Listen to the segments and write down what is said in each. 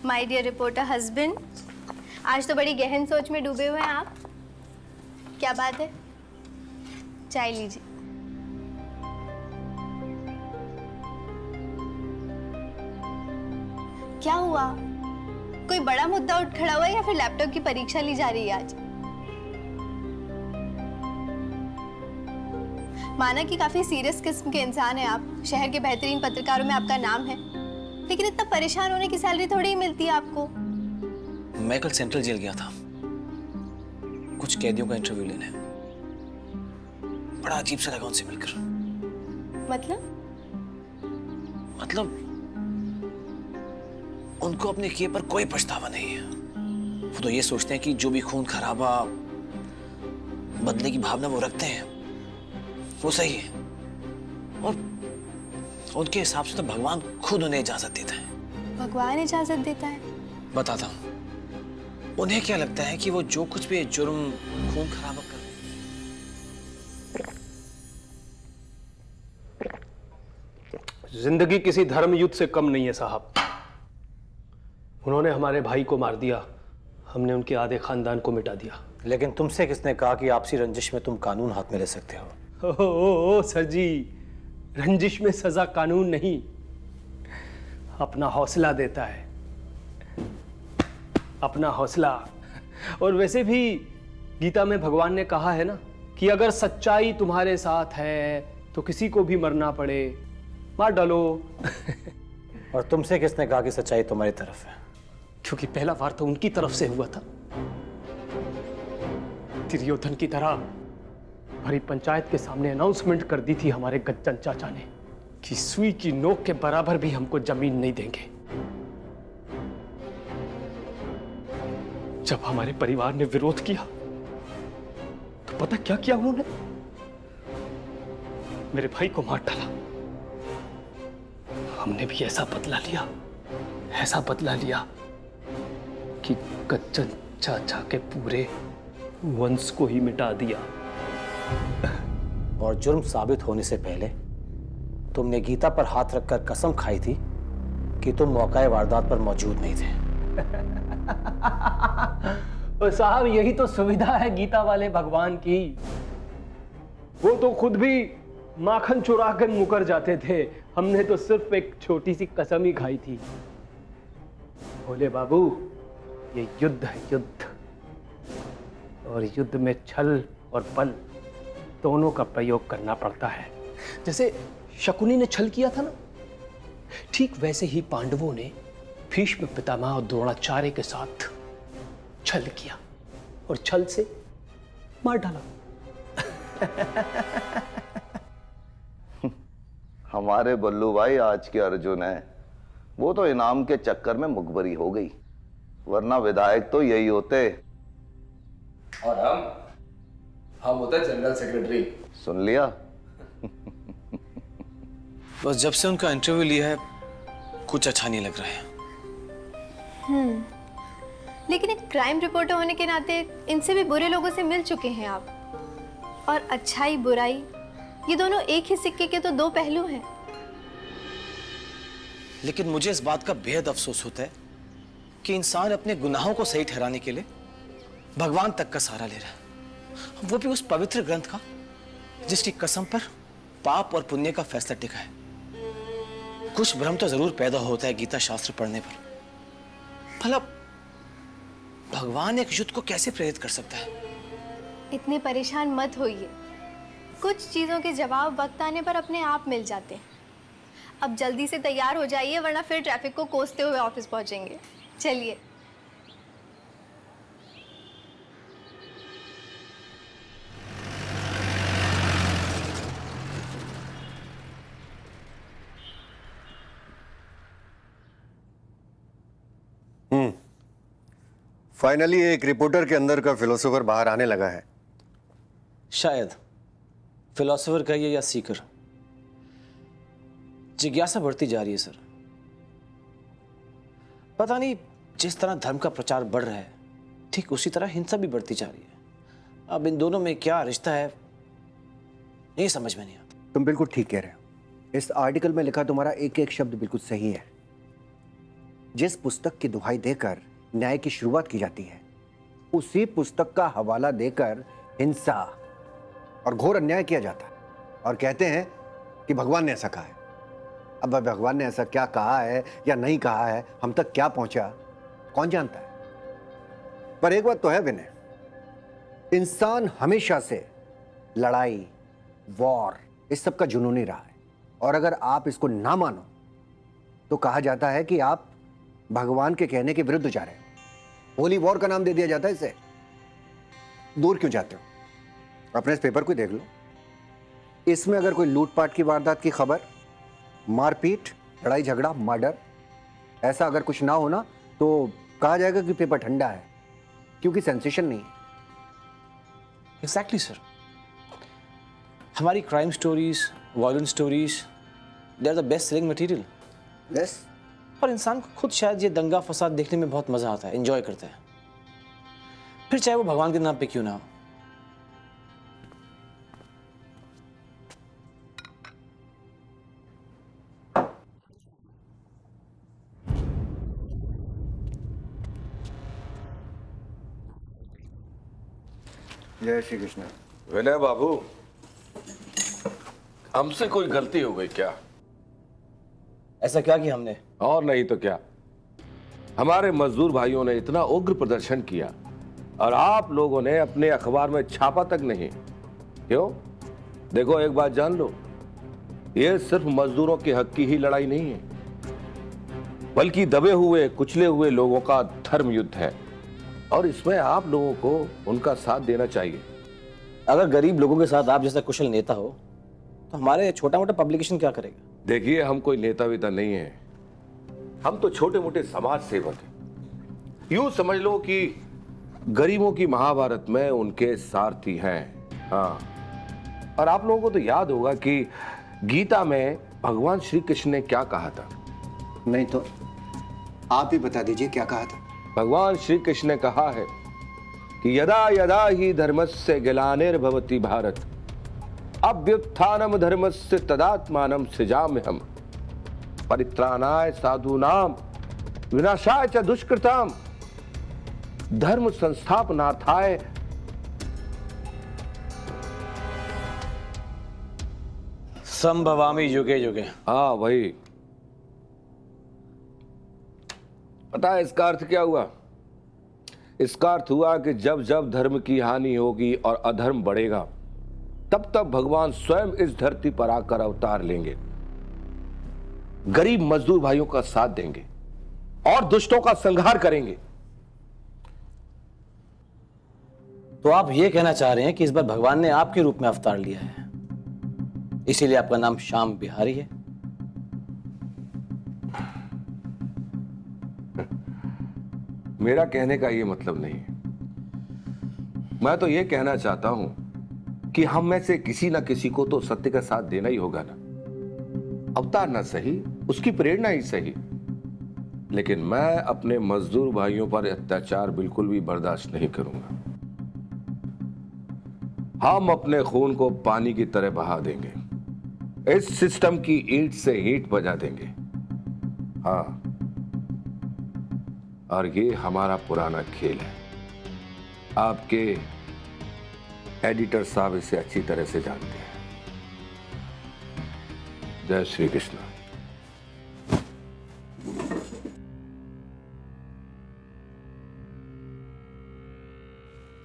My dear reporter husband, आज तो बड़ी गहन सोच में डूबे हुए हैं आप। क्या बात है? चाय लीजिए। क्या हुआ? कोई बड़ा मुद्दा उठ खड़ा हुआ है या फिर लैपटॉप की परीक्षा ली जा रही है आज? माना कि काफी सीरियस किस्म के इंसान हैं आप, शहर के बेहतरीन पत्रकारों में आपका नाम है, लेकिन इतना परेशान होने की सैलरी थोड़ी ही मिलती है आपको। मैं कल सेंट्रल जेल गया था कुछ कैदियों का इंटरव्यू लेने। बड़ा अजीब सा लगा उनसे मिलकर। मतलब उनको अपने किए पर कोई पछतावा नहीं है। वो तो ये सोचते हैं कि जो भी खून खराबा बदले की भावना वो रखते हैं वो सही है, और उनके हिसाब से तो भगवान खुद उन्हें इजाजत देता है। भगवान इजाजत देता है? बताता हूं, उन्हें क्या लगता है कि वो जो कुछ भी जुर्म खून खराबा कर जिंदगी किसी धर्म युद्ध से कम नहीं है साहब। उन्होंने हमारे भाई को मार दिया, हमने उनके आधे खानदान को मिटा दिया। लेकिन तुमसे किसने कहा कि आपसी रंजिश में तुम कानून हाथ में ले सकते हो? ओ सर जी, रंजिश में सजा कानून नहीं, अपना हौसला देता है, अपना हौसला। और वैसे भी गीता में भगवान ने कहा है ना कि अगर सच्चाई तुम्हारे साथ है तो किसी को भी मरना पड़े मार डालो। और तुमसे किसने कहा कि सच्चाई तुम्हारी तरफ है? क्योंकि पहला वार तो उनकी तरफ से हुआ था। दुर्योधन की तरह भरी पंचायत के सामने अनाउंसमेंट कर दी थी हमारे गज्जन चाचा ने कि सुई की नोक के बराबर भी हमको जमीन नहीं देंगे। जब हमारे परिवार ने विरोध किया तो पता क्या किया उन्होंने? मेरे भाई को मार डाला। हमने भी ऐसा बदला लिया कि गज्जन चाचा के पूरे वंश को ही मिटा दिया। और जुर्म साबित होने से पहले तुमने गीता पर हाथ रखकर कसम खाई थी कि तुम मौका वारदात पर मौजूद नहीं थे। और साहब यही तो सुविधा है गीता वाले भगवान की। वो तो खुद भी माखन चुरा कर मुकर जाते थे, हमने तो सिर्फ एक छोटी सी कसम ही खाई थी। बोले बाबू ये युद्ध है, युद्ध, और युद्ध में छल और बल दोनों का प्रयोग करना पड़ता है। जैसे शकुनी ने छल किया था ना, ठीक वैसे ही पांडवों ने भीष्म पितामह और द्रोणाचार्य के साथ छल किया और छल से मार डाला। हमारे बल्लू भाई आज के अर्जुन है, वो तो इनाम के चक्कर में मुखबरी हो गई, वरना विधायक तो यही होते। और हम होते जनरल सेक्रेटरी। सुन लिया? बस जब से उनका इंटरव्यू लिया है कुछ अच्छा नहीं लग रहा है। लेकिन एक क्राइम रिपोर्टर होने के नाते इनसे भी बुरे लोगों से मिल चुके हैं आप, और अच्छाई बुराई ये दोनों एक ही सिक्के के तो दो पहलू हैं। लेकिन मुझे इस बात का बेहद अफसोस होता है कि इंसान अपने गुनाहों को सही ठहराने के लिए भगवान तक का सहारा ले रहा है, वो भी उस पवित्र ग्रंथ का जिसकी कसम पर पाप और पुण्य का फैसला टिका है। कुछ भ्रम तो जरूर पैदा होता है गीता शास्त्र पढ़ने पर। भला भगवान एक युद्ध को कैसे प्रेरित कर सकता है? इतने परेशान मत होइए, कुछ चीजों के जवाब वक्त आने पर अपने आप मिल जाते हैं। अब जल्दी से तैयार हो जाइए, वरना फिर ट्रैफिक को कोसते हुए ऑफिस पहुंचेंगे। चलिए। फाइनली एक रिपोर्टर के अंदर का फिलोसोफर बाहर आने लगा है। शायद फिलोसोफर कहिए या सीकर, जिज्ञासा बढ़ती जा रही है सर। पता नहीं जिस तरह धर्म का प्रचार बढ़ रहा है ठीक उसी तरह हिंसा भी बढ़ती जा रही है। अब इन दोनों में क्या रिश्ता है ये समझ में नहीं आता। तुम बिल्कुल ठीक कह रहे हो। इस आर्टिकल में लिखा तुम्हारा एक एक शब्द बिल्कुल सही है। जिस पुस्तक की दुहाई देकर न्याय की शुरुआत की जाती है, उसी पुस्तक का हवाला देकर हिंसा और घोर अन्याय किया जाता है और कहते हैं कि भगवान ने ऐसा कहा है। अब भगवान ने ऐसा क्या कहा है या नहीं कहा है, हम तक क्या पहुंचा, कौन जानता है। पर एक बात तो है विनय, इंसान हमेशा से लड़ाई, वॉर, इस सब का जुनूनी रहा है। और अगर आप इसको ना मानो तो कहा जाता है कि आप भगवान के कहने के विरुद्ध जा रहे हो। होली वॉर का नाम दे दिया जाता है इसे। दूर क्यों जाते हो? अपने इस पेपर को देख लो। इसमें अगर कोई लूटपाट की वारदात की खबर, मारपीट, लड़ाई झगड़ा, मर्डर, ऐसा अगर कुछ ना हो ना तो कहा जाएगा कि पेपर ठंडा है, क्योंकि सेंसेशन नहीं है। Exactly sir. हमारी crime stories, violent stories, they are the best selling material. Yes. और इंसान को खुद शायद ये दंगा फसाद देखने में बहुत मजा आता है, एंजॉय करता है, फिर चाहे वो भगवान के नाम पे क्यों ना हो। जय श्री कृष्ण। विनय बाबू, हमसे कोई गलती हो गई क्या? ऐसा क्या किया हमने? और नहीं तो क्या, हमारे मजदूर भाइयों ने इतना उग्र प्रदर्शन किया और आप लोगों ने अपने अखबार में छापा तक नहीं। क्यों? देखो, एक बात जान लो, ये सिर्फ मजदूरों के हक की ही लड़ाई नहीं है, बल्कि दबे हुए, कुचले हुए लोगों का धर्म युद्ध है। और इसमें आप लोगों को उनका साथ देना चाहिए। अगर गरीब लोगों के साथ आप जैसा कुशल नेता हो तो हमारे छोटा मोटा पब्लिकेशन क्या करेगा? देखिए, हम कोई नेता वेता नहीं है, हम तो छोटे मोटे समाज सेवक हैं। यूं समझ लो कि गरीबों की महाभारत में उनके सारथी हैं। हाँ, और आप लोगों को तो याद होगा कि गीता में भगवान श्री कृष्ण ने क्या कहा था। नहीं तो आप ही बता दीजिए क्या कहा था। भगवान श्री कृष्ण ने कहा है कि यदा यदा ही धर्मस्य ग्लानिर्भवति भारत अभ्युत्थानम धर्मस्य तदात्मानं सृजाम्यहम् परित्राणाय साधूनां विनाशाय च दुष्कृतां धर्म संस्थापनार्थाय संभवामि युगे युगे। हाँ, वही। पता है इसका अर्थ क्या हुआ? इसका अर्थ हुआ कि जब जब धर्म की हानि होगी और अधर्म बढ़ेगा, तब तब भगवान स्वयं इस धरती पर आकर अवतार लेंगे, गरीब मजदूर भाइयों का साथ देंगे और दुष्टों का संहार करेंगे। तो आप ये कहना चाह रहे हैं कि इस बार भगवान ने आपके रूप में अवतार लिया है, इसीलिए आपका नाम श्याम बिहारी है? मेरा कहने का ये मतलब नहीं है। मैं तो ये कहना चाहता हूं कि हम में से किसी ना किसी को तो सत्य का साथ देना ही होगा ना। अवतार ना सही, उसकी प्रेरणा ही सही, लेकिन मैं अपने मजदूर भाइयों पर अत्याचार बिल्कुल भी बर्दाश्त नहीं करूंगा। हम अपने खून को पानी की तरह बहा देंगे, इस सिस्टम की ईंट से ईंट बजा देंगे। हाँ, और ये हमारा पुराना खेल है। आपके एडिटर साहब इसे अच्छी तरह से जानते हैं। जय श्री कृष्ण।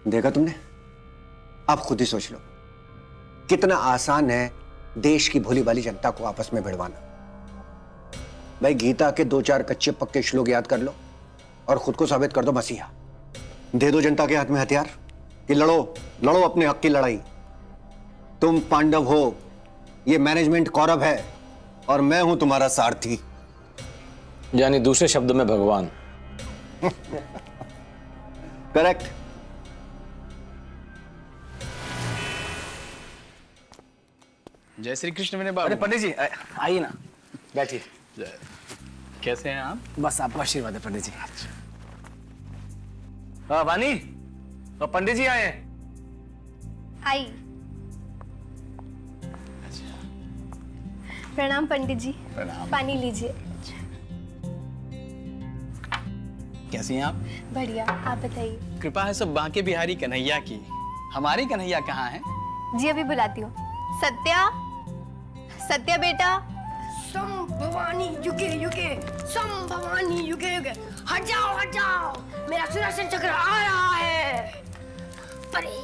देखा तुमने? आप खुद ही सोच लो, कितना आसान है देश की भोली भाली जनता को आपस में भिड़वाना। भाई, गीता के 2-4 कच्चे पक्के श्लोक याद कर लो और खुद को साबित कर दो मसीहा। दे दो जनता के हाथ में हथियार कि लड़ो लड़ो अपने हक की लड़ाई। तुम पांडव हो, ये मैनेजमेंट कौरव है और मैं हूं तुम्हारा सारथी। यानी दूसरे शब्दों में भगवान। करेक्ट। जय श्री कृष्ण विनय बाबू। अरे पंडित जी आइए ना, बैठिए। कैसे हैं आप? बस आपका आशीर्वाद है पंडित जी। हाँ वानी, तो पंडित जी आए हैं। आई। प्रणाम पंडित जी। प्रणाम। पानी लीजिए। कैसी हैं आप? बढ़िया, आप बताइए। कृपा है सब बांके बिहारी कन्हैया की। हमारी कन्हैया कहाँ हैं? जी अभी बुलाती हूँ। सत्या, सत्या बेटा। सम भवानी युगे युगे, सम भवानी युगे युगे। हट जाओ, मेरा सुदर्शन चक्र आ रहा है। परे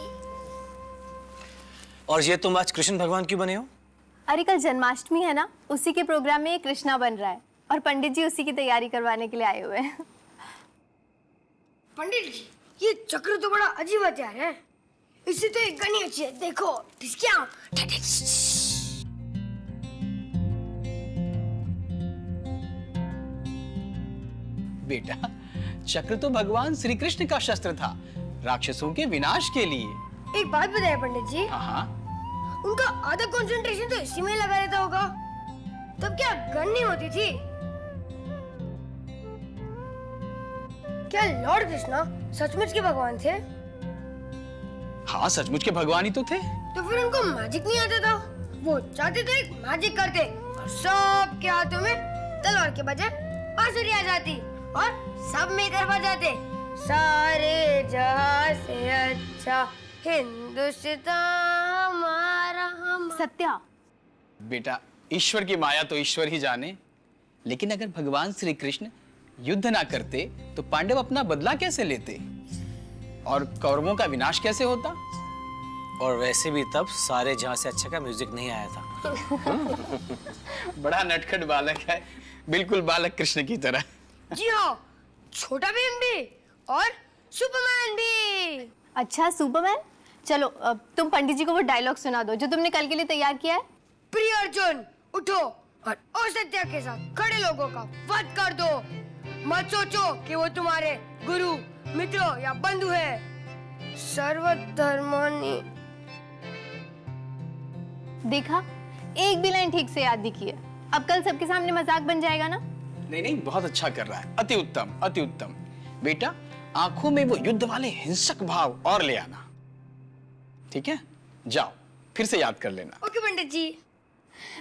और ये तुम आज कृष्ण भगवान क्यों बने हो? अरे कल जन्माष्टमी है ना, उसी के प्रोग्राम में ये कृष्णा बन रहा है और पंडित जी उसी की तैयारी करवाने के लिए आए हुए हैं। पंडित जी, ये चक्र तो बड़ा अजीब हथियार है। इससे तो एक गनी अच्छी है, देखो। ठिसक्या। बेटा, चक्र तो भगवान श्री कृष्ण का शस्त्र था, राक्षसों के विनाश के लिए। एक बात बताइए पंडित जी, हाँ, उनका आधा कंसंट्रेशन तो इसी में लगा रहता होगा, तब क्या गन नहीं होती थी? क्या लॉर्ड कृष्णा सचमुच के भगवान थे? हाँ सचमुच के भगवान ही तो थे। तो फिर उनको मैजिक नहीं आता था? वो चाहते तो एक मैजिक करते और सबके हाथों में तलवार के बजाय बांसुरी आ जाती और सब में इधर बज जाते। सारे जहां से अच्छा हिंदुस्तान हमारा हम। सत्या, बेटा, ईश्वर की माया तो ईश्वर ही जाने, लेकिन अगर भगवान श्री कृष्ण युद्ध ना करते तो पांडव अपना बदला कैसे लेते और कौरवों का विनाश कैसे होता? और वैसे भी तब सारे जहां से अच्छा का म्यूजिक नहीं आया था। बड़ा नटखट बालक है, बिल्कुल बालक कृष्ण की तरह। जी हाँ, छोटा भीम भी और सुपरमैन भी। अच्छा सुपरमैन। चलो तुम पंडित जी को वो डायलॉग सुना दो जो तुमने कल के लिए तैयार किया है। प्रिय अर्जुन, उठो और असत्य के साथ खड़े लोगों का वध कर दो। मत सोचो कि वो तुम्हारे गुरु, मित्रों या बंधु है। सर्वधर्मानि। देखा, एक भी लाइन ठीक से याद नहीं की है। अब कल सबके सामने मजाक बन जाएगा ना। नहीं नहीं, बहुत अच्छा कर रहा है, अति उत्तम, अति उत्तम। बेटा, आंखों में वो युद्ध वाले हिंसक भाव और ले आना, ठीक है? जाओ, फिर से याद कर लेना। ओके पंडित जी।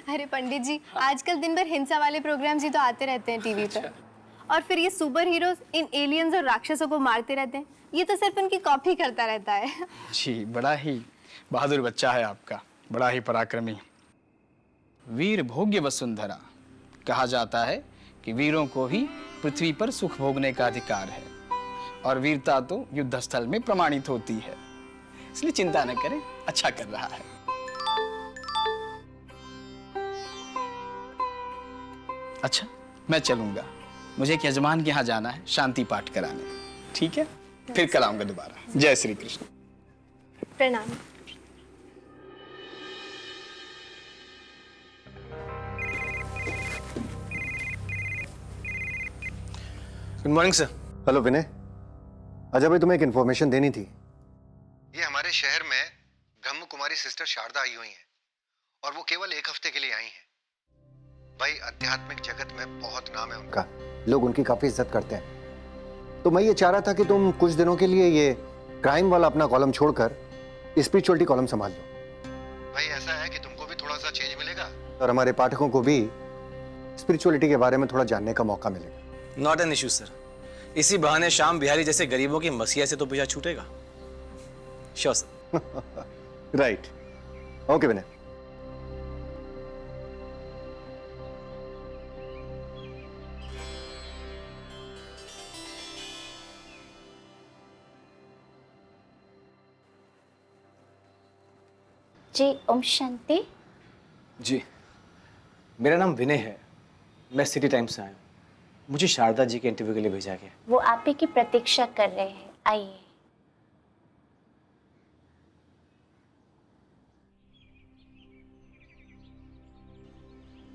अरे पंडित जी, आजकल दिन भर हिंसा वाले प्रोग्राम्स ही तो आते रहते हैं टीवी पे। और फिर ये सुपर हीरोज इन एलियंस और राक्षसों को मारते रहते हैं। ये तो सिर्फ उनकी कॉपी करता रहता है। जी, बड़ा ही बहादुर बच्चा है आपका, बड़ा ही पराक्रमी। वीर भोग्य वसुंधरा, कहा जाता है कि वीरों को ही पृथ्वी पर सुख भोगने का अधिकार है और वीरता तो युद्ध स्थल में प्रमाणित होती है, इसलिए चिंता न करें, अच्छा कर रहा है। अच्छा, मैं चलूंगा, मुझे एक यजमान के यहाँ जाना है शांति पाठ कराने, ठीक है? फिर कल आऊंगा दोबारा। जय श्री कृष्ण। प्रणाम। Good morning sir. हेलो विनय, अजय भाई तुम्हें एक इन्फॉर्मेशन देनी थी। ये हमारे शहर में ब्रह्म कुमारी सिस्टर शारदा आई हुई हैं और वो केवल एक हफ्ते के लिए आई हैं। भाई आध्यात्मिक जगत में बहुत नाम है उनका, लोग उनकी काफी इज्जत करते हैं। तो मैं ये चाह रहा था कि तुम कुछ दिनों के लिए ये क्राइम वाला अपना कॉलम छोड़कर स्पिरिचुअलिटी कॉलम संभाल लो। भाई ऐसा है कि तुमको भी थोड़ा सा चेंज मिलेगा और हमारे पाठकों को भी स्पिरिचुअलिटी के बारे में थोड़ा जानने का मौका मिलेगा। नॉट एन इशू सर, इसी बहाने शाम बिहारी जैसे गरीबों की मसीहा से तो पीछा छूटेगा। Sure sir. राइट, ओके विनय। जी ओम शांति। जी, मेरा नाम विनय है, मैं सिटी टाइम्स से आया हूँ। मुझे शारदा जी के इंटरव्यू के लिए भेजा गया। वो आप ही की प्रतीक्षा कर रहे हैं, आइए।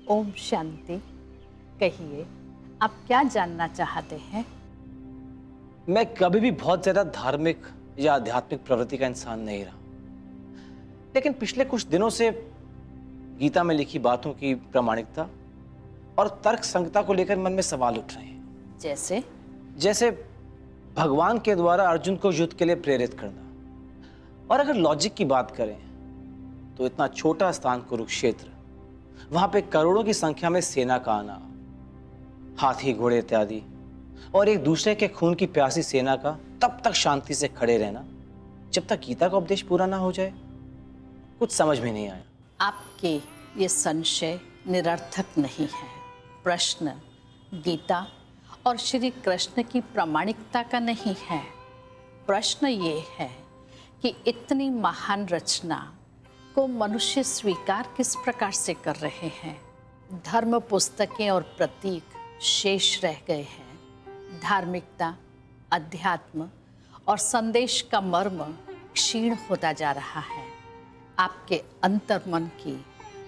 ओम शांति। कहिए, आप क्या जानना चाहते हैं? मैं कभी भी बहुत ज्यादा धार्मिक या आध्यात्मिक प्रवृत्ति का इंसान नहीं रहा, लेकिन पिछले कुछ दिनों से गीता में लिखी बातों की प्रामाणिकता और तर्क संगता को लेकर मन में सवाल उठ रहे हैं। जैसे भगवान के द्वारा अर्जुन को युद्ध के लिए प्रेरित करना, और अगर लॉजिक की बात करें तो इतना छोटा स्थान कुरुक्षेत्र, वहां पे करोड़ों की संख्या में सेना का आना, हाथी घोड़े इत्यादि, और एक दूसरे के खून की प्यासी सेना का तब तक शांति से खड़े रहना जब तक गीता का उपदेश पूरा ना हो जाए, कुछ समझ में नहीं आया। आपके ये संशय निरर्थक नहीं है। प्रश्न गीता और श्री कृष्ण की प्रामाणिकता का नहीं है। प्रश्न ये है कि इतनी महान रचना को मनुष्य स्वीकार किस प्रकार से कर रहे हैं। धर्म पुस्तकें और प्रतीक शेष रह गए हैं। धार्मिकता, अध्यात्म और संदेश का मर्म क्षीण होता जा रहा है। आपके अंतर्मन की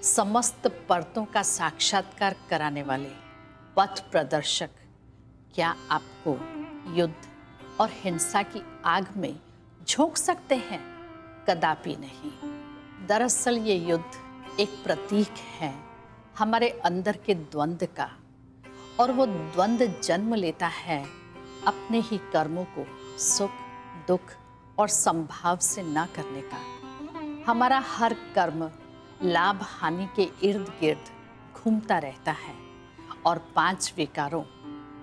समस्त परतों का साक्षात्कार कराने वाले पथ प्रदर्शक क्या आपको युद्ध और हिंसा की आग में झोंक सकते हैं? कदापि नहीं। दरअसल ये युद्ध एक प्रतीक है हमारे अंदर के द्वंद्व का, और वो द्वंद्व जन्म लेता है अपने ही कर्मों को सुख, दुख और संभाव से ना करने का। हमारा हर कर्म लाभ हानि के इर्द गिर्द घूमता रहता है और 5 विकारों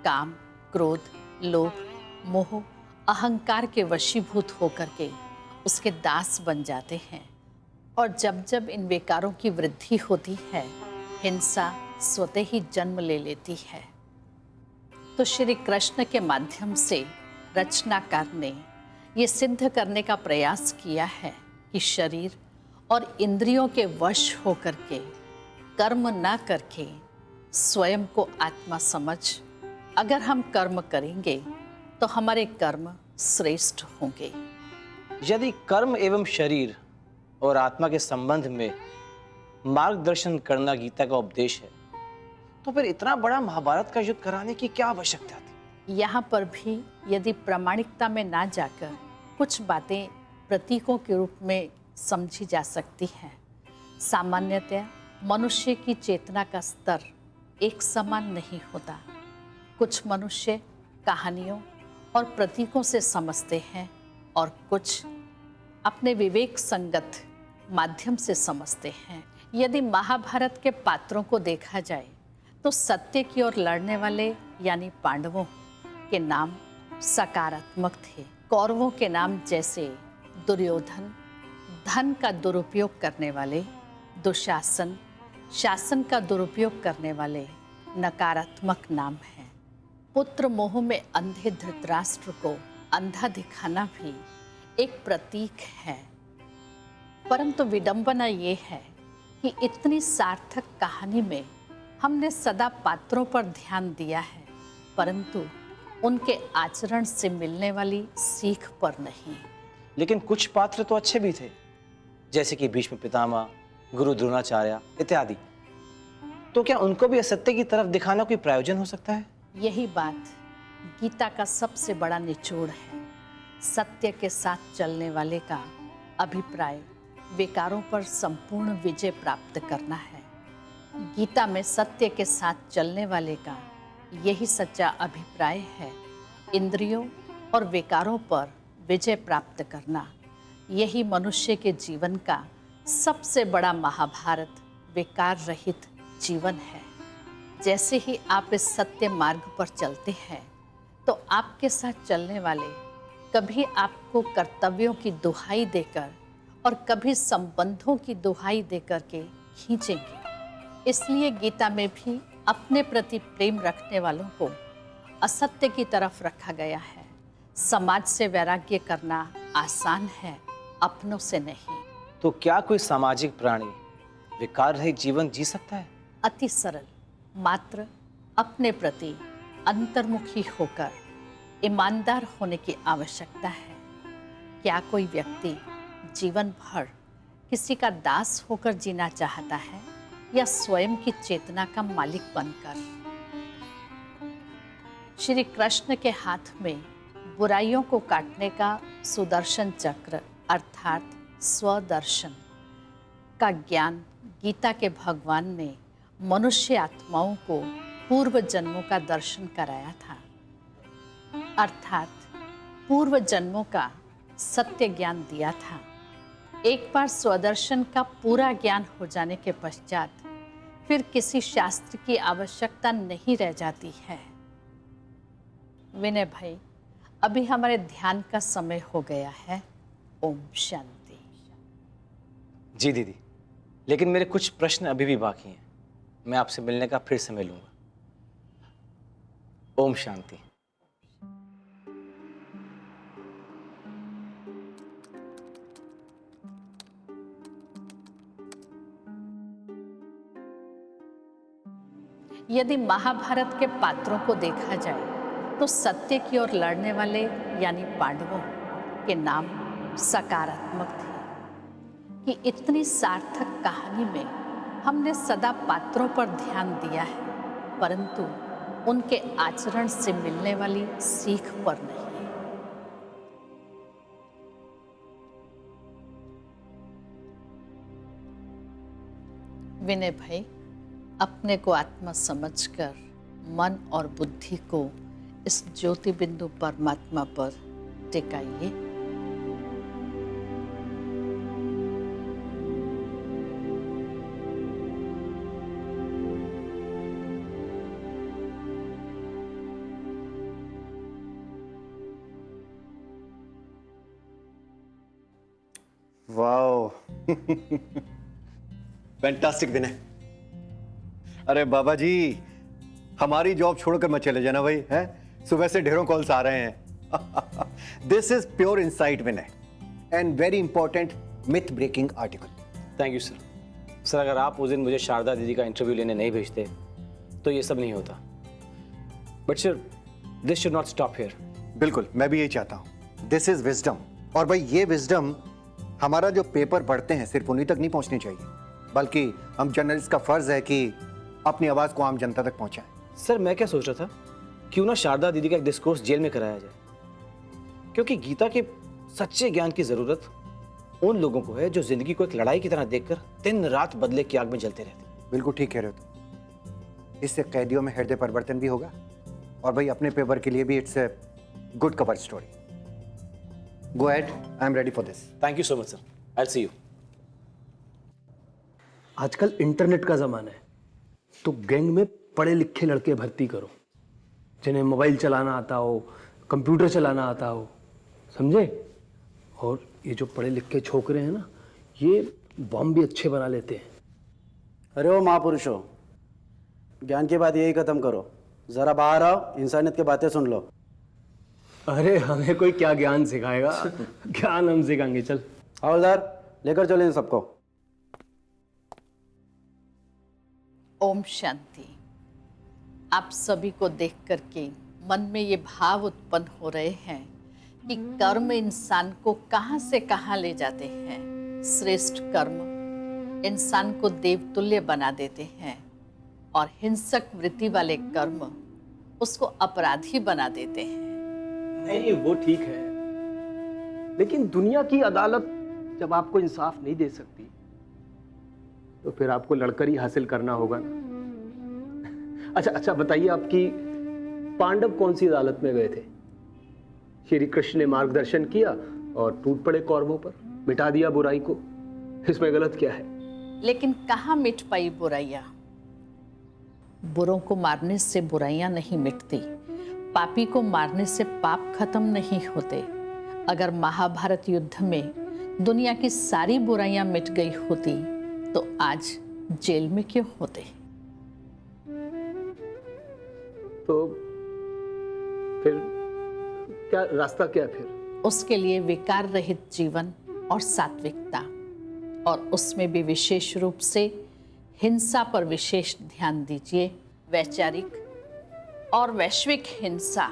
काम, क्रोध, लोभ, मोह, अहंकार के वशीभूत होकर के उसके दास बन जाते हैं। और जब जब इन विकारों की वृद्धि होती है, हिंसा स्वतः ही जन्म ले लेती है। तो श्री कृष्ण के माध्यम से रचनाकार ने ये सिद्ध करने का प्रयास किया है कि शरीर और इंद्रियों के वश होकर के कर्म ना करके स्वयं को आत्मा समझ अगर हम कर्म करेंगे तो हमारे कर्म श्रेष्ठ होंगे। यदि कर्म एवं शरीर और आत्मा के संबंध में मार्गदर्शन करना गीता का उपदेश है, तो फिर इतना बड़ा महाभारत का युद्ध कराने की क्या आवश्यकता थी? यहाँ पर भी यदि प्रामाणिकता में ना जाकर कुछ बातें प्रतीकों के रूप में समझी जा सकती हैं। सामान्यतः मनुष्य की चेतना का स्तर एक समान नहीं होता। कुछ मनुष्य कहानियों और प्रतीकों से समझते हैं और कुछ अपने विवेक संगत माध्यम से समझते हैं। यदि महाभारत के पात्रों को देखा जाए तो सत्य की ओर लड़ने वाले यानी पांडवों के नाम सकारात्मक थे। कौरवों के नाम जैसे दुर्योधन धन का दुरुपयोग करने वाले, दुशासन शासन का दुरुपयोग करने वाले नकारात्मक नाम हैं। पुत्र मोह में अंधे धृतराष्ट्र को अंधा दिखाना भी एक प्रतीक है। परंतु विडंबना ये है कि इतनी सार्थक कहानी में हमने सदा पात्रों पर ध्यान दिया है, परंतु उनके आचरण से मिलने वाली सीख पर नहीं। लेकिन कुछ पात्र तो अच्छे भी थे, जैसे कि भीष्म पितामह, गुरु द्रोणाचार्य इत्यादि। तो क्या उनको भी असत्य की तरफ दिखाना कोई प्रयोजन हो सकता है? यही बात गीता का सबसे बड़ा निचोड़ है। सत्य के साथ चलने वाले का अभिप्राय विकारों पर संपूर्ण विजय प्राप्त करना है। गीता में सत्य के साथ चलने वाले का यही सच्चा अभिप्राय है। इंद्रियों और विकारों पर विजय प्राप्त करना, यही मनुष्य के जीवन का सबसे बड़ा महाभारत विकार रहित जीवन है। जैसे ही आप इस सत्य मार्ग पर चलते हैं तो आपके साथ चलने वाले कभी आपको कर्तव्यों की दुहाई देकर और कभी संबंधों की दुहाई देकर के खींचेंगे। इसलिए गीता में भी अपने प्रति प्रेम रखने वालों को असत्य की तरफ रखा गया है। समाज से वैराग्य करना आसान है, अपनों से नहीं। तो क्या कोई सामाजिक प्राणी विकार रहित जीवन जी सकता है? अति सरल, मात्र अपने प्रति अंतर्मुखी होकर ईमानदार होने की आवश्यकता है। क्या कोई व्यक्ति जीवन भर किसी का दास होकर जीना चाहता है या स्वयं की चेतना का मालिक बनकर? श्री कृष्ण के हाथ में बुराइयों को काटने का सुदर्शन चक्र अर्थात स्वदर्शन का ज्ञान गीता के भगवान ने मनुष्य आत्माओं को पूर्व जन्मों का दर्शन कराया था, अर्थात पूर्व जन्मों का सत्य ज्ञान दिया था। एक बार स्वदर्शन का पूरा ज्ञान हो जाने के पश्चात फिर किसी शास्त्र की आवश्यकता नहीं रह जाती है। विनय भाई, अभी हमारे ध्यान का समय हो गया है। ओम शांति। जी दीदी, लेकिन मेरे कुछ प्रश्न अभी भी बाकी हैं। मैं आपसे मिलने का फिर समय लूंगा। ओम शांति। यदि महाभारत के पात्रों को देखा जाए तो सत्य की ओर लड़ने वाले यानी पांडवों के नाम सकारात्मक थे कि इतनी सार्थक कहानी में हमने सदा पात्रों पर ध्यान दिया है, परंतु उनके आचरण से मिलने वाली सीख पर नहीं। विनय भाई, अपने को आत्मा समझकर मन और बुद्धि को इस ज्योति बिंदु परमात्मा पर टिकाइए। वाओ, फैंटास्टिक विनय। अरे बाबा जी, हमारी जॉब छोड़कर मत चले जाना भाई, है? सुबह से ढेरों कॉल्स आ रहे हैं। This is pure insight Vinay and very important myth breaking article. Thank you sir. Sir, अगर आप उस दिन मुझे शारदा दीदी का इंटरव्यू लेने नहीं भेजते तो ये सब नहीं होता। But sir, this should not stop here. बिल्कुल, मैं भी यही चाहता हूं। दिस इज विजडम, और भाई ये विजडम हमारा जो पेपर पढ़ते हैं सिर्फ उन्हीं तक नहीं पहुंचनी चाहिए, बल्कि हम जर्नलिस्ट का फर्ज है कि अपनी आवाज को आम जनता तक पहुंचाएं। सर, मैं क्या सोच रहा था, क्यों ना शारदा दीदी का एक डिस्कोर्स जेल में कराया जाए, क्योंकि गीता के सच्चे ज्ञान की जरूरत उन लोगों को है जो जिंदगी को एक लड़ाई की तरह देखकर दिन रात बदले की आग में जलते रहते। बिल्कुल ठीक कह रहे हो तुम। इससे कैदियों में हृदय परिवर्तन भी होगा, और भाई अपने पेपर के लिए भी it's a good cover story. Go ahead, I am ready for this. Thank you so much sir, I will see you. आजकल इंटरनेट का ज़माना है, तो गैंग में पढ़े लिखे लड़के भर्ती करो जिन्हें मोबाइल चलाना आता हो, कंप्यूटर चलाना आता हो, समझे? और ये जो पढ़े लिखे छोकरे हैं ना, ये बॉम्ब भी अच्छे बना लेते हैं। अरे ओ महापुरुषों, ज्ञान की बात यही खत्म करो, जरा बाहर आओ, इंसानियत की बातें सुन लो। अरे हमें कोई क्या ज्ञान सिखाएगा? ज्ञान हम सिखाएंगे। चल हवलदार, लेकर चले इन सबको। ओम शांति। आप सभी को देख करके मन में ये भाव उत्पन्न हो रहे हैं कि कर्म इंसान को कहां से कहां ले जाते हैं। श्रेष्ठ कर्म इंसान को देवतुल्य बना देते हैं और हिंसक वृत्ति वाले कर्म उसको अपराधी बना देते हैं। नहीं, वो ठीक है, लेकिन दुनिया की अदालत जब आपको इंसाफ नहीं दे सकती तो फिर आपको लड़कर ही हासिल करना होगा ना। अच्छा बताइए, आपकी पांडव कौन सी अदालत में गए थे? श्री कृष्ण ने मार्गदर्शन किया और टूट पड़े कौरवों पर, मिटा दिया बुराई को। इसमें गलत क्या है? लेकिन कहाँ मिट पाई बुराइयां? बुरों को मारने से बुराइयां नहीं मिटती, पापी को मारने से पाप खत्म नहीं होते। अगर महाभारत युद्ध में दुनिया की सारी बुराइयां मिट गई होती तो आज जेल में क्यों होते? तो फिर क्या रास्ता, क्या फिर? उसके लिए विकार रहित जीवन और सात्विकता, और उसमें भी विशेष रूप से हिंसा पर विशेष ध्यान दीजिए। वैचारिक और वैश्विक हिंसा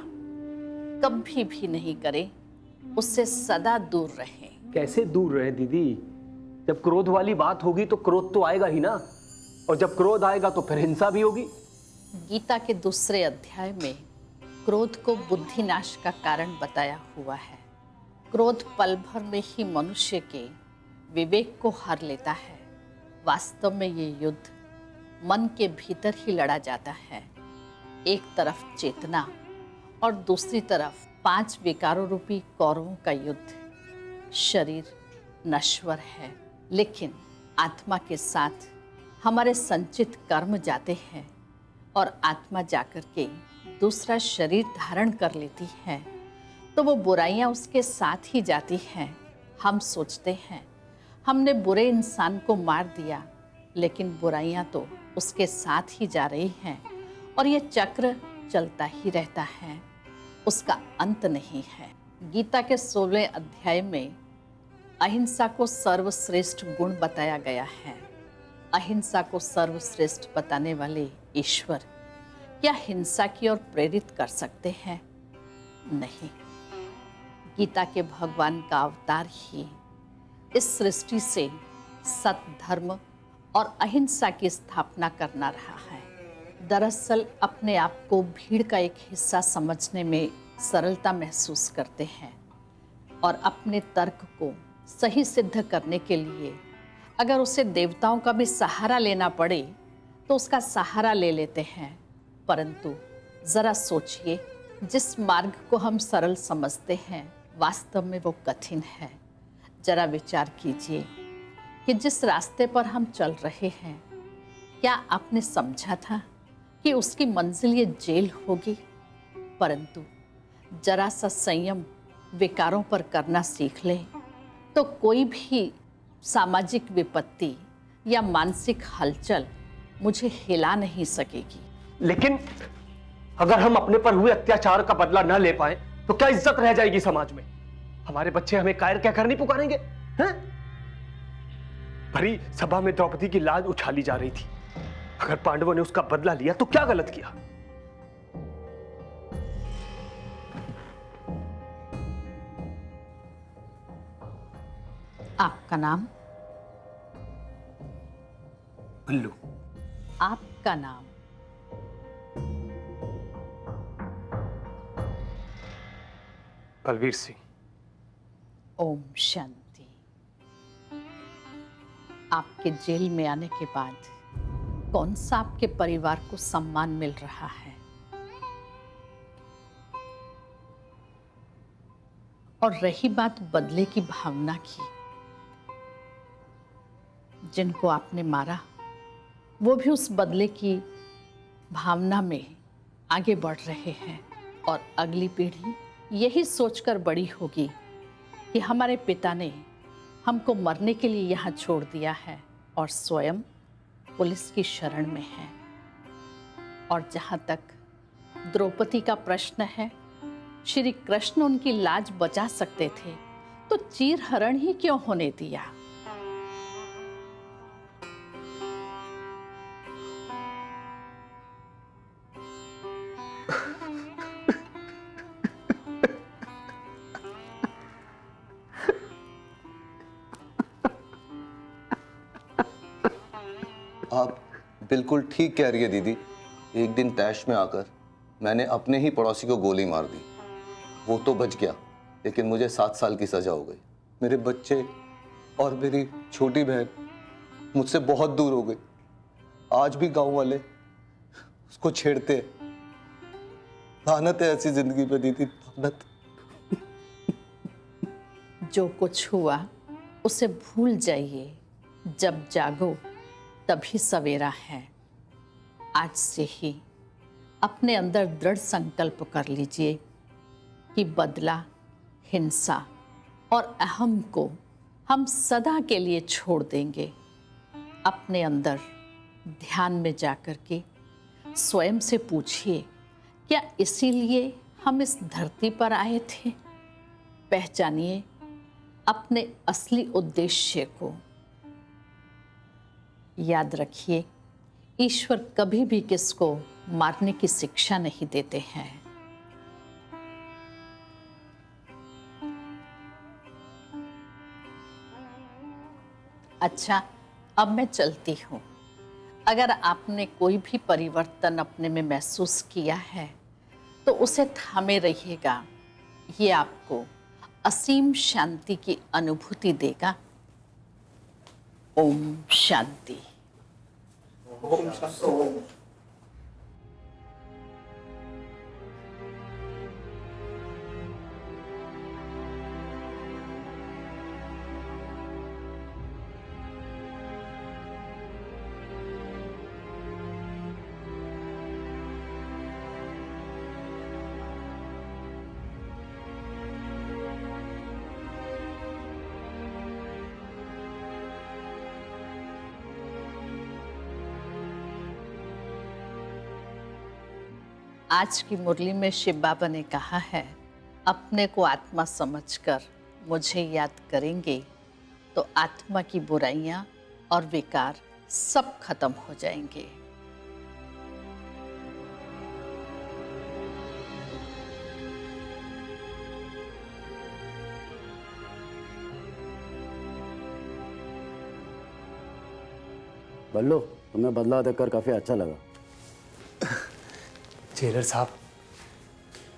कभी भी नहीं करें, उससे सदा दूर रहें। कैसे दूर रहे दीदी? जब क्रोध वाली बात होगी तो क्रोध तो आएगा ही ना, और जब क्रोध आएगा तो फिर हिंसा भी होगी। गीता के दूसरे अध्याय में क्रोध को बुद्धिनाश का कारण बताया हुआ है। क्रोध पल भर में ही मनुष्य के विवेक को हर लेता है। वास्तव में ये युद्ध मन के भीतर ही लड़ा जाता है। एक तरफ चेतना और दूसरी तरफ 5 विकारों रूपी कौरवों का युद्ध। शरीर नश्वर है, लेकिन आत्मा के साथ हमारे संचित कर्म जाते हैं और आत्मा जाकर के दूसरा शरीर धारण कर लेती है तो वो बुराइयां उसके साथ ही जाती हैं। हम सोचते हैं हमने बुरे इंसान को मार दिया, लेकिन बुराइयां तो उसके साथ ही जा रही हैं और ये चक्र चलता ही रहता है, उसका अंत नहीं है। गीता के 16वें अध्याय में अहिंसा को सर्वश्रेष्ठ गुण बताया गया है। अहिंसा को सर्वश्रेष्ठ बताने वाले ईश्वर क्या हिंसा की ओर प्रेरित कर सकते हैं? नहीं। गीता के भगवान का अवतार ही इस सृष्टि से सत्य, धर्म और अहिंसा की स्थापना करना रहा है। दरअसल अपने आप को भीड़ का एक हिस्सा समझने में सरलता महसूस करते हैं और अपने तर्क को सही सिद्ध करने के लिए अगर उसे देवताओं का भी सहारा लेना पड़े तो उसका सहारा ले लेते हैं। परंतु जरा सोचिए, जिस मार्ग को हम सरल समझते हैं वास्तव में वो कठिन है। जरा विचार कीजिए कि जिस रास्ते पर हम चल रहे हैं, क्या आपने समझा था कि उसकी मंजिल ये जेल होगी? परंतु जरा सा संयम विकारों पर करना सीख ले तो कोई भी सामाजिक विपत्ति या मानसिक हलचल मुझे हिला नहीं सकेगी। लेकिन अगर हम अपने पर हुए अत्याचार का बदला न ले पाए तो क्या इज्जत रह जाएगी समाज में? हमारे बच्चे हमें कायर क्या करनी पुकारेंगे हैं? भरी सभा में द्रौपदी की लाज उछाली जा रही थी। अगर पांडवों ने उसका बदला लिया तो क्या गलत किया? आपका नाम? भल्लू। आपका नाम? बलवीर सिंह। ओम शांति। आपके जेल में आने के बाद कौन सा आपके परिवार को सम्मान मिल रहा है? और रही बात बदले की भावना की, जिनको आपने मारा वो भी उस बदले की भावना में आगे बढ़ रहे हैं और अगली पीढ़ी यही सोचकर बड़ी होगी कि हमारे पिता ने हमको मरने के लिए यहाँ छोड़ दिया है और स्वयं पुलिस की शरण में है। और जहाँ तक द्रौपदी का प्रश्न है, श्री कृष्ण उनकी लाज बचा सकते थे तो चीरहरण ही क्यों होने दिया? आप बिल्कुल ठीक कह रही है दीदी। एक दिन तैश में आकर मैंने अपने ही पड़ोसी को गोली मार दी। वो तो बच गया, लेकिन मुझे 7 साल की सजा हो गई। मेरे बच्चे और मेरी छोटी बहन मुझसे बहुत दूर हो गई। आज भी गांव वाले उसको छेड़ते हैं। लानत है ऐसी जिंदगी पे दीदी, लानत। जो कुछ हुआ उसे भूल जाइए। जब जागो तभी सवेरा है। आज से ही अपने अंदर दृढ़ संकल्प कर लीजिए कि बदला, हिंसा और अहम को हम सदा के लिए छोड़ देंगे। अपने अंदर ध्यान में जाकर के स्वयं से पूछिए, क्या इसीलिए हम इस धरती पर आए थे? पहचानिए अपने असली उद्देश्य को। याद रखिए, ईश्वर कभी भी किसको मारने की शिक्षा नहीं देते हैं। अच्छा, अब मैं चलती हूँ। अगर आपने कोई भी परिवर्तन अपने में महसूस किया है तो उसे थामे रहिएगा। ये आपको असीम शांति की अनुभूति देगा। ओम शांति। ओम शांति। आज की मुरली में शिव बाबा ने कहा है, अपने को आत्मा समझकर मुझे याद करेंगे तो आत्मा की बुराइयां और विकार सब खत्म हो जाएंगे। बल्लो, तुम्हें बदलाव देखकर काफी अच्छा लगा। जेलर साहब,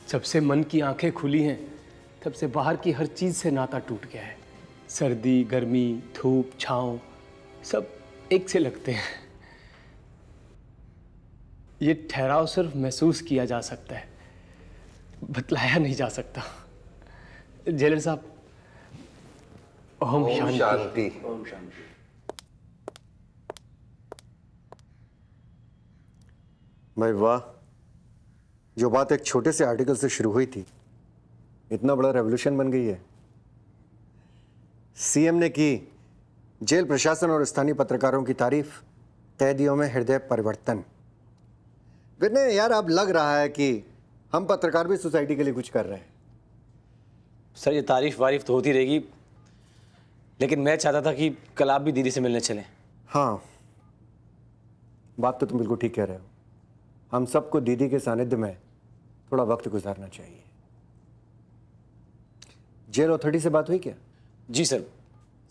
जब से मन की आंखें खुली हैं तब से बाहर की हर चीज से नाता टूट गया है। सर्दी, गर्मी, धूप, छांव सब एक से लगते हैं। ये ठहराव सिर्फ महसूस किया जा सकता है, बतलाया नहीं जा सकता। जेलर साहब, ओम शांति। ओम शांति। भाई वाह, जो बात एक छोटे से आर्टिकल से शुरू हुई थी, इतना बड़ा रेवोल्यूशन बन गई है। सीएम ने की जेल प्रशासन और स्थानीय पत्रकारों की तारीफ, कैदियों में हृदय परिवर्तन। विनय यार, अब लग रहा है कि हम पत्रकार भी सोसाइटी के लिए कुछ कर रहे हैं। सर, ये तारीफ वारीफ तो होती रहेगी, लेकिन मैं चाहता था कि कल आप भी दीदी से मिलने चलें। हाँ, बात तो तुम बिल्कुल ठीक कह रहे हो। हम सबको दीदी के सानिध्य में थोड़ा वक्त गुजारना चाहिए। जेल अथॉरिटी से बात हुई क्या? जी सर,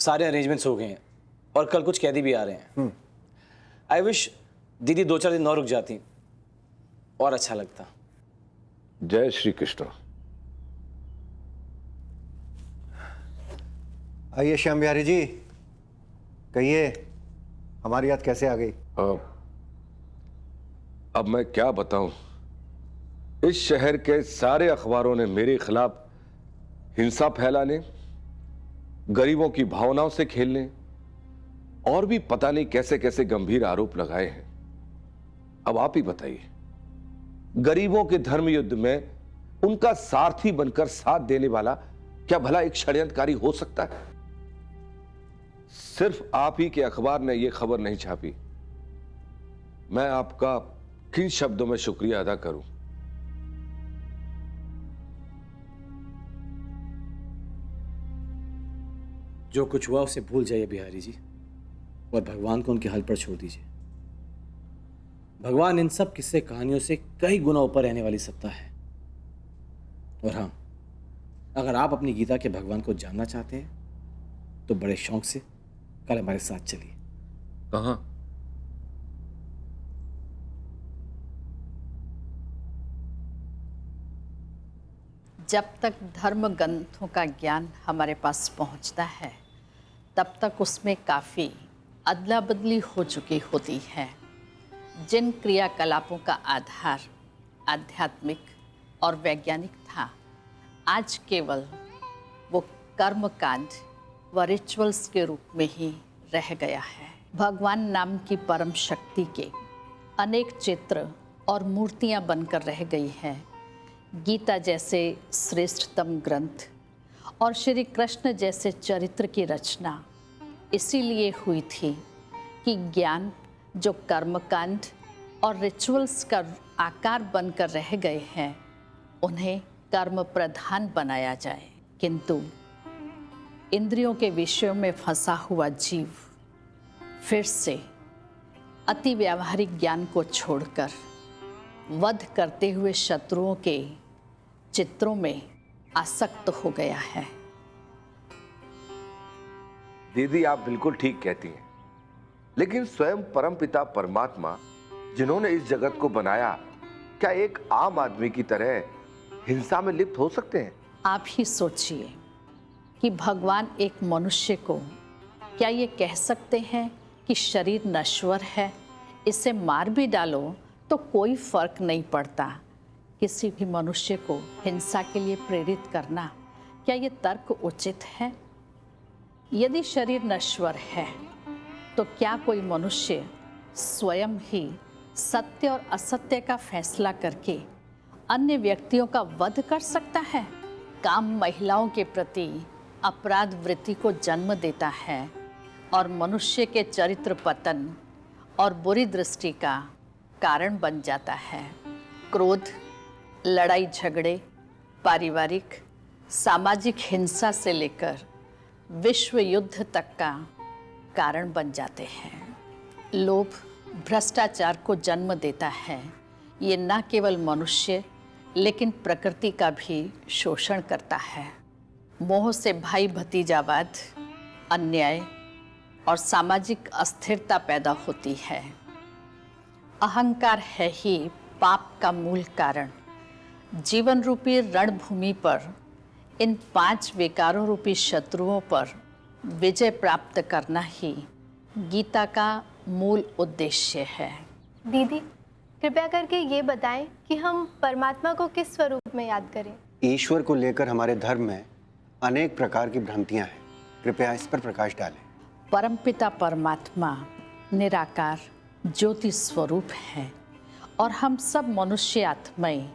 सारे अरेंजमेंट्स हो गए हैं और कल कुछ कैदी भी आ रहे हैं। आई विश दीदी 2-4 दिन और रुक जाती और अच्छा लगता। जय श्री कृष्ण। आइए श्याम बिहारी जी, कहिए हमारी याद कैसे आ गई? अब मैं क्या बताऊं, इस शहर के सारे अखबारों ने मेरे खिलाफ हिंसा फैलाने, गरीबों की भावनाओं से खेलने और भी पता नहीं कैसे कैसे गंभीर आरोप लगाए हैं। अब आप ही बताइए, गरीबों के धर्म युद्ध में उनका सारथी बनकर साथ देने वाला क्या भला एक षड्यंत्रकारी हो सकता है? सिर्फ आप ही के अखबार ने यह खबर नहीं छापी। मैं आपका किन शब्दों में शुक्रिया अदा करूं? जो कुछ हुआ उसे भूल जाइए बिहारी जी, और भगवान को उनके हल पर छोड़ दीजिए। भगवान इन सब किस्से कहानियों से कई गुना ऊपर रहने वाली सत्ता है। और हाँ, अगर आप अपनी गीता के भगवान को जानना चाहते हैं तो बड़े शौक से कल हमारे साथ चलिए। कहां? जब तक धर्म ग्रंथों का ज्ञान हमारे पास पहुंचता है, तब तक उसमें काफ़ी अदला बदली हो चुकी होती है। जिन क्रियाकलापों का आधार आध्यात्मिक और वैज्ञानिक था, आज केवल वो कर्मकांड व रिचुअल्स के रूप में ही रह गया है। भगवान नाम की परम शक्ति के अनेक चित्र और मूर्तियां बनकर रह गई हैं। गीता जैसे श्रेष्ठतम ग्रंथ और श्री कृष्ण जैसे चरित्र की रचना इसीलिए हुई थी कि ज्ञान जो कर्मकांड और रिचुअल्स का आकार बनकर रह गए हैं, उन्हें कर्म प्रधान बनाया जाए। किंतु इंद्रियों के विषयों में फंसा हुआ जीव फिर से अति व्यावहारिक ज्ञान को छोड़कर वध करते हुए शत्रुओं के चित्रों में आसक्त हो गया है। दीदी, आप बिल्कुल ठीक कहती हैं, लेकिन स्वयं परमपिता परमात्मा जिन्होंने इस जगत को बनाया, क्या एक आम आदमी की तरह हिंसा में लिप्त हो सकते हैं? आप ही सोचिए कि भगवान एक मनुष्य को क्या ये कह सकते हैं कि शरीर नश्वर है, इसे मार भी डालो तो कोई फर्क नहीं पड़ता। किसी भी मनुष्य को हिंसा के लिए प्रेरित करना, क्या ये तर्क उचित है? यदि शरीर नश्वर है तो क्या कोई मनुष्य स्वयं ही सत्य और असत्य का फैसला करके अन्य व्यक्तियों का वध कर सकता है? काम महिलाओं के प्रति अपराध वृत्ति को जन्म देता है और मनुष्य के चरित्र पतन और बुरी दृष्टि का कारण बन जाता है। क्रोध लड़ाई झगड़े, पारिवारिक सामाजिक हिंसा से लेकर विश्व युद्ध तक का कारण बन जाते हैं। लोभ भ्रष्टाचार को जन्म देता है। ये न केवल मनुष्य लेकिन प्रकृति का भी शोषण करता है। मोह से भाई भतीजावाद, अन्याय और सामाजिक अस्थिरता पैदा होती है। अहंकार है ही पाप का मूल कारण। जीवन रूपी रणभूमि पर इन 5 विकारों रूपी शत्रुओं पर विजय प्राप्त करना ही गीता का मूल उद्देश्य है। दीदी, कृपया करके ये बताएं कि हम परमात्मा को किस स्वरूप में याद करें? ईश्वर को लेकर हमारे धर्म में अनेक प्रकार की भ्रांतियां हैं। कृपया इस पर प्रकाश डालें। परमपिता परमात्मा निराकार ज्योति स्वरूप है और हम सब मनुष्य आत्माएं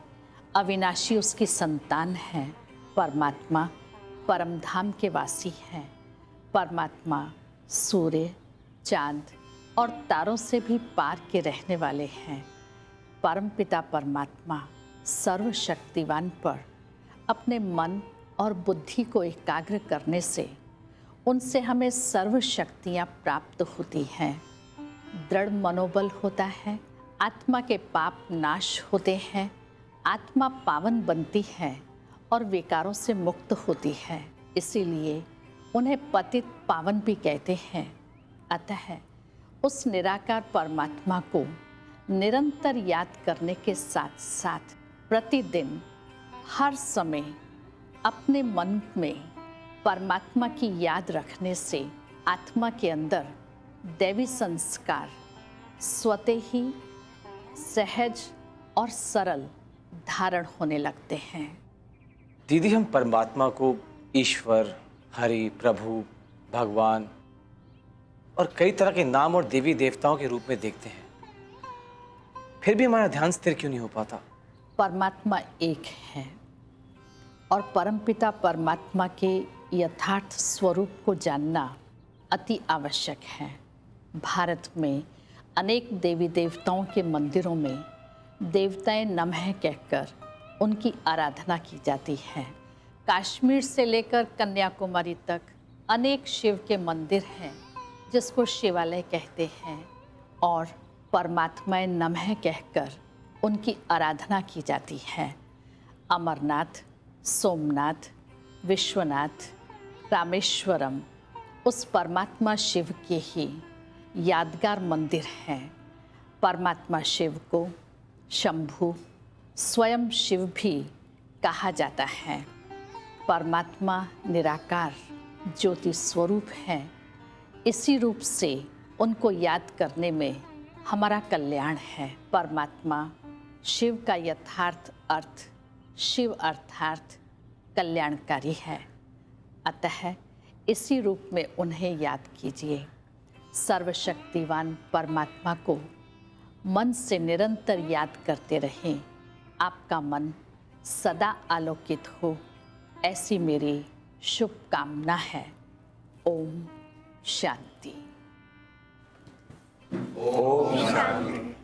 अविनाशी उसकी संतान हैं। परमात्मा परम धाम के वासी हैं। परमात्मा सूर्य, चांद और तारों से भी पार के रहने वाले हैं। परमपिता परमात्मा सर्वशक्तिवान पर अपने मन और बुद्धि को एकाग्र करने से उनसे हमें सर्व शक्तियाँ प्राप्त होती हैं। दृढ़ मनोबल होता है, आत्मा के पाप नाश होते हैं, आत्मा पावन बनती है और विकारों से मुक्त होती है। इसीलिए उन्हें पतित पावन भी कहते हैं। अतः उस निराकार परमात्मा को निरंतर याद करने के साथ साथ प्रतिदिन हर समय अपने मन में परमात्मा की याद रखने से आत्मा के अंदर दैवी संस्कार स्वतः ही सहज और सरल धारण होने लगते हैं। दीदी, हम परमात्मा को ईश्वर, हरि, प्रभु, भगवान और कई तरह के नाम और देवी देवताओं के रूप में देखते हैं, फिर भी हमारा ध्यान स्थिर क्यों नहीं हो पाता? परमात्मा एक है और परमपिता परमात्मा के यथार्थ स्वरूप को जानना अति आवश्यक है। भारत में अनेक देवी देवताओं के मंदिरों में देवताएं नमः कहकर उनकी आराधना की जाती है। कश्मीर से लेकर कन्याकुमारी तक अनेक शिव के मंदिर हैं जिसको शिवालय कहते हैं और परमात्मा नमः कहकर उनकी आराधना की जाती है। अमरनाथ, सोमनाथ, विश्वनाथ, रामेश्वरम उस परमात्मा शिव के ही यादगार मंदिर हैं। परमात्मा शिव को शंभु, स्वयं शिव भी कहा जाता है। परमात्मा निराकार ज्योति स्वरूप हैं। इसी रूप से उनको याद करने में हमारा कल्याण है। परमात्मा शिव का यथार्थ अर्थ शिव अर्थात कल्याणकारी है। अतः इसी रूप में उन्हें याद कीजिए। सर्वशक्तिवान परमात्मा को मन से निरंतर याद करते रहें। आपका मन सदा आलोकित हो, ऐसी मेरी शुभकामना है। ओम शांति। ओम शांति।